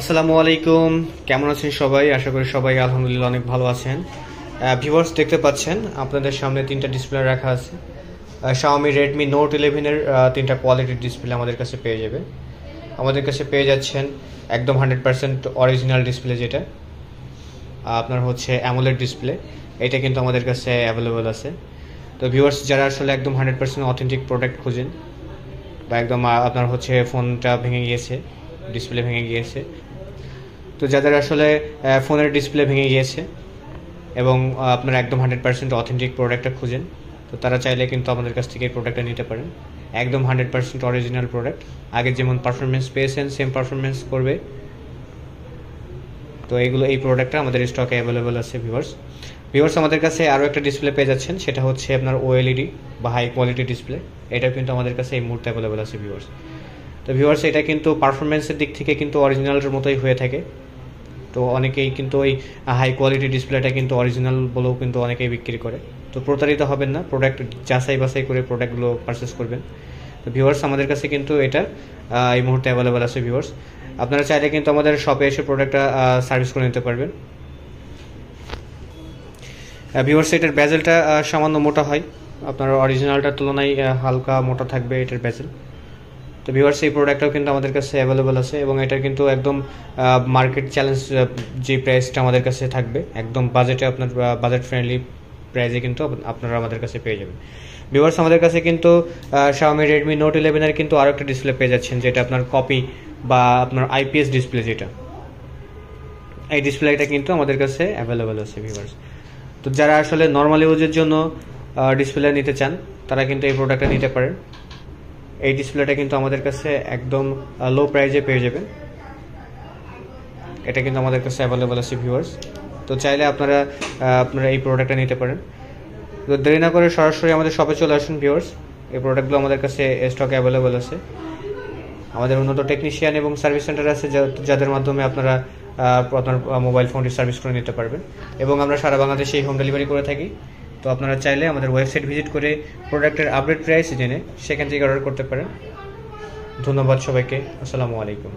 আসসালামু আলাইকুম, কেমন আছেন সবাই? আশা করি সবাই আলহামদুলিল্লাহ অনেক ভালো আছেন। ভিউয়ার্স, দেখতে পাচ্ছেন আপনাদের সামনে তিনটা ডিসপ্লে রাখা আছে। Xiaomi Redmi Note 11 এর তিনটা কোয়ালিটির ডিসপ্লে আমাদের কাছে পেয়ে যাবে। আমাদের কাছে পেয়ে যাচ্ছেন একদম 100% অরিজিনাল ডিসপ্লে, যেটা আপনার হচ্ছে অ্যামোলেড ডিসপ্লে। এটা কিন্তু আমাদের কাছে অ্যাভেলেবল আছে। তো ভিউয়ার্স, যারা আসলে একদম 100% অথেন্টিক প্রোডাক্ট খুঁজেন বা একদম আপনার হচ্ছে ফোনটা ভেঙে গিয়েছে, ডিসপ্লে ভেঙে গিয়েছে, তো যাদের আসলে ফোনের ডিসপ্লে ভেঙে গিয়েছে এবং আপনারা একদম 100% অথেন্টিক প্রোডাক্টটা খুঁজেন, তো তারা চাইলে কিন্তু আমাদের কাছ থেকে এই প্রোডাক্টটা নিতে পারেন। একদম 100% অরিজিনাল প্রোডাক্ট, আগে যেমন পারফরমেন্স পেয়েছেন সেম পারফরমেন্স করবে। তো এই প্রোডাক্টটা আমাদের স্টকে অ্যাভেলেবল আছে। ভিউয়ার্স, আমাদের কাছে আরও একটা ডিসপ্লে পেয়ে যাচ্ছেন, সেটা হচ্ছে আপনার ওএলইডি বা হাই কোয়ালিটি ডিসপ্লে। এটাও কিন্তু আমাদের কাছে এই মুহূর্তে অ্যাভেলেবল আছে ভিউয়ার্স। তো ভিউয়ার্স, এটা কিন্তু পারফরমেন্সের দিক থেকে কিন্তু অরিজিনালের মতোই হয়ে থাকে। তো অনেকেই কিন্তু ওই হাই কোয়ালিটি ডিসপ্লেটা কিন্তু অরিজিনাল বলেও কিন্তু অনেকেই বিক্রি করে। তো প্রতারিত হবেন না, প্রোডাক্ট যাচাই বাছাই করে প্রোডাক্টগুলো পারচেস করবেন। তো ভিউয়ার্স, আমাদের কাছে কিন্তু এটা এই মুহূর্তে অ্যাভেলেবল আছে ভিউয়ার্স। আপনারা চাইলে কিন্তু আমাদের শপে এসে প্রোডাক্টটা সার্ভিস করে নিতে পারবেন। ভিউয়ার্স, এটার ব্যাজেলটা সামান্য মোটা হয়, আপনার অরিজিনালটার তুলনায় হালকা মোটা থাকবে এটার ব্যাজেল। তো ভিউয়ার্স, এই প্রোডাক্টটাও কিন্তু আমাদের কাছে অ্যাভেলেবল আছে এবং এটার কিন্তু একদম মার্কেট চ্যালেঞ্জ যে প্রাইসটা আমাদের কাছে থাকবে, একদম বাজেটে, আপনার বাজেট ফ্রেন্ডলি প্রাইসে কিন্তু আপনারা আমাদের কাছে পেয়ে যাবেন। ভিউয়ার্স, আমাদের কাছে কিন্তু Xiaomi Redmi Note 11 এর কিন্তু আরও একটা ডিসপ্লে পেয়ে যাচ্ছেন, যেটা আপনার কপি বা আপনার আইপিএস ডিসপ্লে, যেটা এই ডিসপ্লেটা কিন্তু আমাদের কাছে অ্যাভেলেবল আছে ভিউয়ার্স। তো যারা আসলে নর্মাল ইউজের জন্য ডিসপ্লে নিতে চান, তারা কিন্তু এই প্রোডাক্টটা নিতে পারেন। এই ডিসপ্লেটা কিন্তু আমাদের কাছে একদম লো প্রাইজে পেয়ে যাবেন। এটা কিন্তু আমাদের কাছে অ্যাভেলেবল আছে ভিউয়ার্স। তো চাইলে আপনারা এই প্রোডাক্টটা নিতে পারেন। তো দেরি না করে সরাসরি আমাদের শপে চলে আসুন ভিউয়ার্স। এই প্রোডাক্টগুলো আমাদের কাছে স্টকে অ্যাভেলেবল আছে। আমাদের উন্নত টেকনিশিয়ান এবং সার্ভিস সেন্টার আছে, যাদের মাধ্যমে আপনারা আপনার মোবাইল ফোনটি সার্ভিস করে নিতে পারবেন এবং আমরা সারা বাংলাদেশে এই হোম ডেলিভারি করে থাকি। তো আপনারা চাইলে আমাদের ওয়েবসাইট ভিজিট করে প্রোডাক্টের আপডেট প্রাইস জেনে সেখান থেকে অর্ডার করতে পারেন। ধন্যবাদ সবাইকে। আসসালামু আলাইকুম।